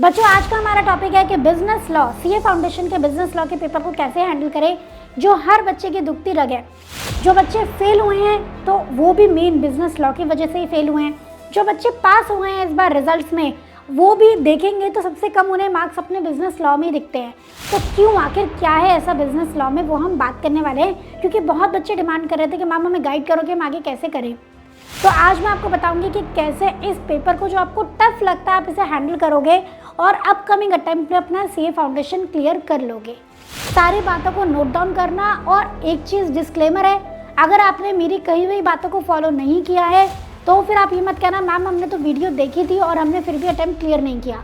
बच्चों आज का हमारा टॉपिक है कि बिजनेस लॉ, सीए फाउंडेशन के बिजनेस लॉ के पेपर को कैसे हैंडल करें जो हर बच्चे की दुखती रग है। जो बच्चे फेल हुए हैं तो वो भी मेन बिजनेस लॉ की वजह से ही फेल हुए हैं। जो बच्चे पास हुए हैं इस बार रिजल्ट्स में वो भी देखेंगे तो सबसे कम उन्हें मार्क्स अपने बिजनेस लॉ में ही दिखते हैं। तो क्यों, आखिर क्या है ऐसा बिजनेस लॉ में, वो हम बात करने वाले हैं, क्योंकि बहुत बच्चे डिमांड कर रहे थे कि मैम हमें गाइड करो कि हम आगे कैसे करें। तो आज मैं आपको बताऊंगी कि कैसे इस पेपर को जो आपको टफ लगता है आप इसे हैंडल करोगे और अपकमिंग अटेम्प्ट में अपना सीए फाउंडेशन क्लियर कर लोगे। सारी बातों को नोट डाउन करना। और एक चीज़ डिस्क्लेमर है, अगर आपने मेरी कही हुई बातों को फॉलो नहीं किया है तो फिर आप ये मत कहना मैम हमने तो वीडियो देखी थी और हमने फिर भी अटेम्प्ट क्लियर नहीं किया।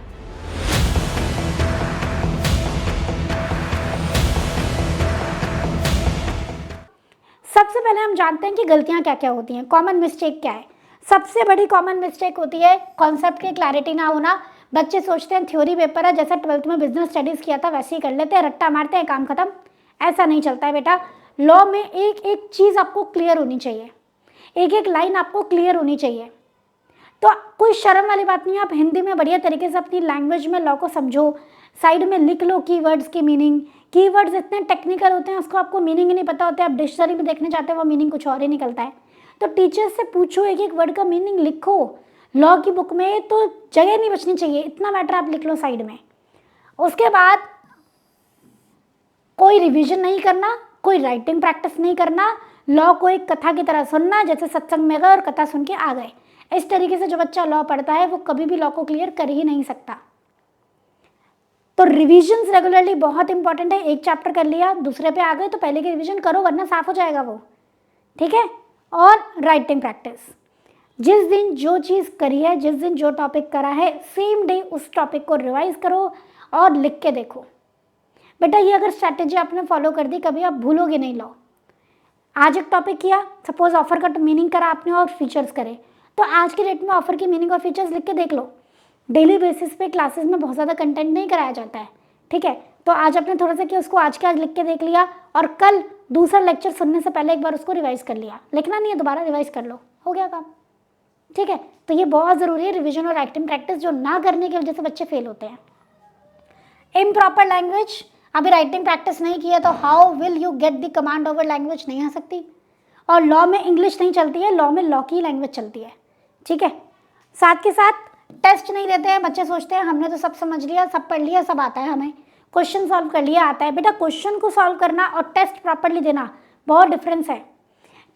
सबसे पहले हम जानते हैं कि गलतियां क्या क्या होती हैं, कॉमन मिस्टेक क्या है। सबसे बड़ी कॉमन मिस्टेक होती है कॉन्सेप्ट की क्लैरिटी ना होना। बच्चे सोचते हैं थ्योरी पेपर है, जैसा 12th में बिजनेस स्टडीज़ किया था वैसे ही कर लेते हैं, रट्टा मारते हैं, काम खत्म। ऐसा नहीं चलता है बेटा। लॉ में एक एक चीज़ आपको क्लियर होनी चाहिए, एक एक लाइन आपको क्लियर होनी चाहिए। तो कोई शर्म वाली बात नहीं है, आप हिंदी में बढ़िया तरीके से अपनी लैंग्वेज में लॉ को समझो, साइड में लिख लो कीवर्ड्स की मीनिंग। कीवर्ड्स इतने टेक्निकल होते हैं उसको आपको मीनिंग ही नहीं पता होता है, आप डिक्शनरी में देखने जाते हैं वो मीनिंग कुछ और ही निकलता है। तो टीचर से पूछो, एक एक वर्ड का मीनिंग लिखो। लॉ की बुक में तो जगह नहीं बचनी चाहिए, इतना मैटर आप लिख लो साइड में। उसके बाद कोई रिवीजन नहीं करना, कोई राइटिंग प्रैक्टिस नहीं करना। लॉ को एक कथा की तरह सुनना, जैसे सत्संग में गए और कथा सुन के आ गए। इस तरीके से जो बच्चा लॉ पढ़ता है वो कभी भी लॉ को क्लियर कर ही नहीं सकता। तो रिविजन्स रेगुलरली बहुत इंपॉर्टेंट है। एक चैप्टर कर लिया, दूसरे पे आ गए तो पहले की रिवीजन करो वरना साफ हो जाएगा वो, ठीक है। और राइटिंग प्रैक्टिस, जिस दिन जो चीज़ करी है, जिस दिन जो टॉपिक करा है, सेम डे उस टॉपिक को रिवाइज करो और लिख के देखो। बेटा ये अगर स्ट्रैटेजी आपने फॉलो कर दी कभी आप भूलोगे नहीं लॉ। आज एक टॉपिक किया, सपोज ऑफर का मीनिंग करा आपने और फीचर्स करे, तो आज के डेट में ऑफर की मीनिंग और फीचर्स लिख के देख लो। डेली बेसिस पे क्लासेस में बहुत ज़्यादा कंटेंट नहीं कराया जाता है, ठीक है। तो आज आपने थोड़ा सा किया, उसको आज के आज लिख के देख लिया और कल दूसरा लेक्चर सुनने से पहले एक बार उसको रिवाइज कर लिया। लिखना नहीं है, दोबारा रिवाइज कर लो, हो गया काम, ठीक है। तो ये बहुत ज़रूरी है, रिविजन और राइटिंग प्रैक्टिस, जो ना करने की वजह से बच्चे फेल होते हैं। इम्प्रॉपर लैंग्वेज, अभी राइटिंग प्रैक्टिस नहीं की है तो how will you get the command over language, नहीं आ सकती। और लॉ में इंग्लिश नहीं चलती है, लॉ में लॉ की लैंग्वेज चलती है, ठीक है। साथ के साथ टेस्ट नहीं देते हैं। बच्चे सोचते हैं हमने तो सब समझ लिया, सब पढ़ लिया, सब आता है, हमें क्वेश्चन सॉल्व कर लिया आता है। बेटा क्वेश्चन को सॉल्व करना और टेस्ट प्रॉपरली देना बहुत डिफरेंस है।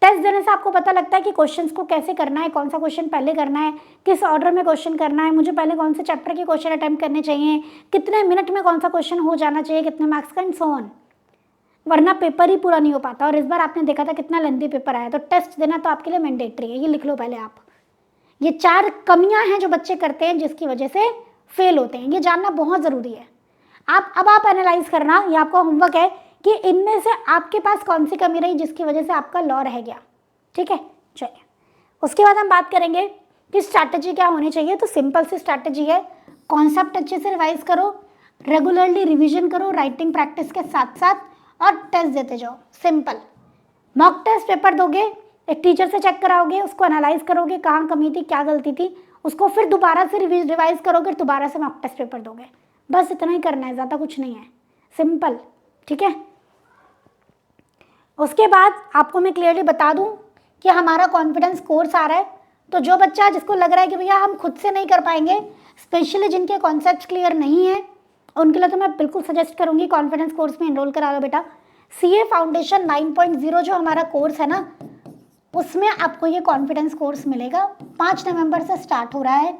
टेस्ट देने से आपको पता लगता है कि क्वेश्चंस को कैसे करना है, कौन सा क्वेश्चन पहले करना है, किस ऑर्डर में क्वेश्चन करना है, मुझे पहले कौन से चैप्टर के क्वेश्चन अटेम्प्ट करने चाहिए, कितने मिनट में कौन सा क्वेश्चन हो जाना चाहिए, कितने मार्क्स का, एंड सो ऑन। वरना पेपर ही पूरा नहीं हो पाता। और इस बार आपने देखा था कितना लेंथी पेपर आया, तो टेस्ट देना तो आपके लिए मैंडेटरी है, ये लिख लो पहले आप। ये 4 कमियां हैं जो बच्चे करते हैं जिसकी वजह से फेल होते हैं, ये जानना बहुत ज़रूरी है। आप एनालाइज करना, ये आपका होमवर्क है कि इनमें से आपके पास कौन सी कमी रही जिसकी वजह से आपका लॉ रह गया, ठीक है। चलिए उसके बाद हम बात करेंगे कि स्ट्रैटेजी क्या होनी चाहिए। तो सिंपल सी स्ट्रैटेजी है, कॉन्सेप्ट अच्छे से रिवाइज करो, रेगुलरली रिविजन करो राइटिंग प्रैक्टिस के साथ साथ, और टेस्ट देते जाओ। सिंपल मॉक टेस्ट पेपर दोगे, एक टीचर से चेक कराओगे, उसको एनालाइज करोगे कहाँ कमी थी, क्या गलती थी, उसको फिर दोबारा से रिवाइज करोगे, दोबारा से मॉक टेस्ट पेपर दोगे। बस इतना ही करना है, ज़्यादा कुछ नहीं है, सिंपल, ठीक है। उसके बाद आपको मैं क्लियरली बता दूं कि हमारा कॉन्फिडेंस कोर्स आ रहा है। तो जो बच्चा जिसको लग रहा है कि भैया हम खुद से नहीं कर पाएंगे, स्पेशली जिनके कॉन्सेप्ट क्लियर नहीं है, उनके लिए तो मैं बिल्कुल सजेस्ट करूंगी कॉन्फिडेंस कोर्स में एनरोल करा लो बेटा। सीए फाउंडेशन 9.0 जो हमारा कोर्स है ना, उसमें आपको ये कॉन्फिडेंस कोर्स मिलेगा। 5 नवंबर से स्टार्ट हो रहा है।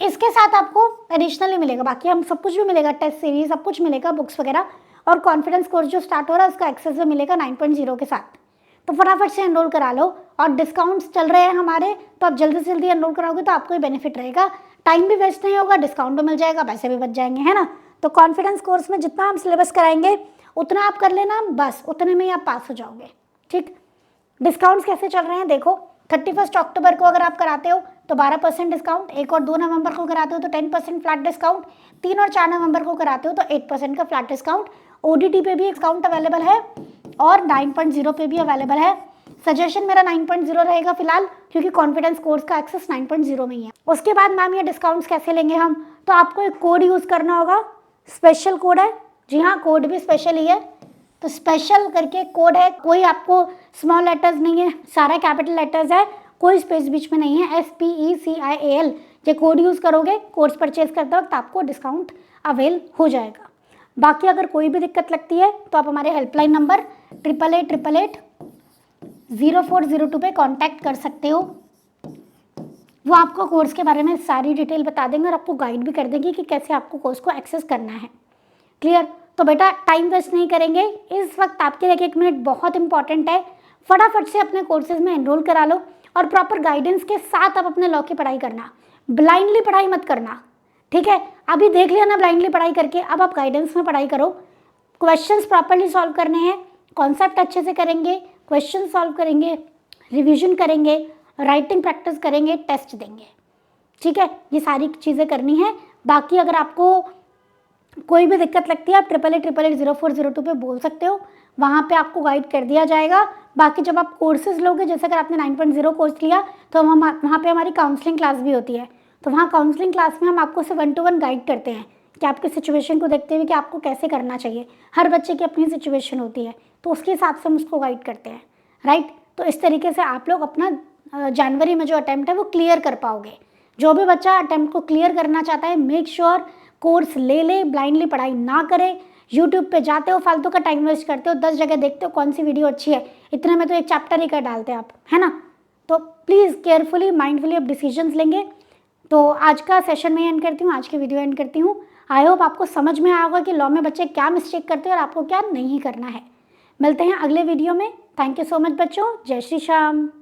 इसके साथ आपको एडिशनली मिलेगा, बाकी हम सब कुछ भी मिलेगा, टेस्ट सीरीज सब कुछ मिलेगा, बुक्स वगैरह। और कॉन्फिडेंस कोर्स जो स्टार्ट हो रहा है उसका एक्सेस भी मिलेगा 9.0 के साथ। तो फटाफट से एनरोल करा लो। और डिस्काउंट्स चल रहे हैं हमारे, तो आप जल्दी से जल्दी एनरोल कराओगे तो आपको ही बेनिफिट रहेगा, टाइम भी वेस्ट नहीं होगा, डिस्काउंट भी मिल जाएगा, पैसे भी बच जाएंगे, है ना। तो कॉन्फिडेंस कोर्स में जितना हम सिलेबस कराएंगे उतना आप कर लेना, बस उतने में ही आप पास हो जाओगे, ठीक। डिस्काउंट्स कैसे चल रहे हैं देखो, 31 अक्टूबर को अगर आप कराते हो तो 12% डिस्काउंट, 1 और 2 नवंबर को कराते हो तो 10% फ्लैट डिस्काउंट, 3 और 4 नवंबर को कराते हो तो 8% का फ्लैट डिस्काउंट। ओडीटी पे भी डिस्काउंट अवेलेबल है और 9.0 पे भी अवेलेबल है। सजेशन मेरा 9.0 रहेगा फिलहाल, क्योंकि कॉन्फिडेंस कोर्स का एक्सेस 9.0 में ही है। उसके बाद मैम ये डिस्काउंट्स कैसे लेंगे हम, तो आपको एक कोड यूज़ करना होगा, स्पेशल कोड है, जी हाँ कोड भी स्पेशल ही है। तो स्पेशल करके कोड है, कोई आपको स्मॉल लेटर्स नहीं है, सारा कैपिटल लेटर्स है, कोई स्पेस बीच में नहीं है, SPECIAL। ये कोड यूज़ करोगे कोर्स परचेज करते वक्त आपको डिस्काउंट अवेल हो जाएगा। बाकी अगर कोई भी दिक्कत लगती है तो आप हमारे हेल्पलाइन नंबर 8888880402 पे कांटेक्ट कर सकते हो। वो आपको कोर्स के बारे में सारी डिटेल बता देंगे और आपको गाइड भी कर देंगे कि कैसे आपको कोर्स को एक्सेस करना है। क्लियर? तो बेटा टाइम वेस्ट नहीं करेंगे, इस वक्त आपके लिए 1 मिनट बहुत इंपॉर्टेंट है, फटाफट से अपने कोर्सेज में एनरोल करा लो और प्रॉपर गाइडेंस के साथ आप अपने लॉ की पढ़ाई करना, ब्लाइंडली पढ़ाई मत करना, ठीक है? अभी देख लिया ना ब्लाइंडली पढ़ाई करके, अब आप गाइडेंस में पढ़ाई करो, क्वेश्चंस प्रॉपरली सॉल्व करने हैं, कॉन्सेप्ट अच्छे से करेंगे, क्वेश्चन सॉल्व करेंगे, रिवीजन करेंगे, राइटिंग प्रैक्टिस करेंगे, टेस्ट देंगे, ठीक है? ये सारी चीज़ें करनी है। बाकी अगर आपको कोई भी दिक्कत लगती है आप 8888880402 पे बोल सकते हो, वहाँ पे आपको गाइड कर दिया जाएगा। बाकी जब आप कोर्सेज लोगे, जैसे अगर आपने 9.0 कोर्स लिया तो हम वहाँ पे हमारी काउंसलिंग क्लास भी होती है, तो वहाँ काउंसलिंग क्लास में हम आपको सिर्फ 1 to 1 गाइड करते हैं कि आपके सिचुएशन को देखते हुए कि आपको कैसे करना चाहिए। हर बच्चे की अपनी सिचुएशन होती है, तो उसके हिसाब से हम उसको गाइड करते हैं, राइट? तो इस तरीके से आप लोग अपना जनवरी में जो अटैम्प्ट है वो क्लियर कर पाओगे। जो भी बच्चा अटैम्प्ट को क्लियर करना चाहता है, मेक श्योर कोर्स ले, ब्लाइंडली पढ़ाई ना करे। यूट्यूब पे जाते हो फालतू का टाइम वेस्ट करते हो, 10 जगह देखते हो कौन सी वीडियो अच्छी है, इतने में तो एक चैप्टर ही कर डालते हैं आप, है ना? तो प्लीज़ केयरफुली माइंडफुली अब डिसीजंस लेंगे। तो आज का सेशन में एंड करती हूँ, आज की वीडियो एंड करती हूँ। आई होप आपको समझ में आया होगा कि लॉ में बच्चे क्या मिस्टेक करते हैं और आपको क्या नहीं करना है। मिलते हैं अगले वीडियो में। थैंक यू सो मच बच्चों, जय श्री श्याम।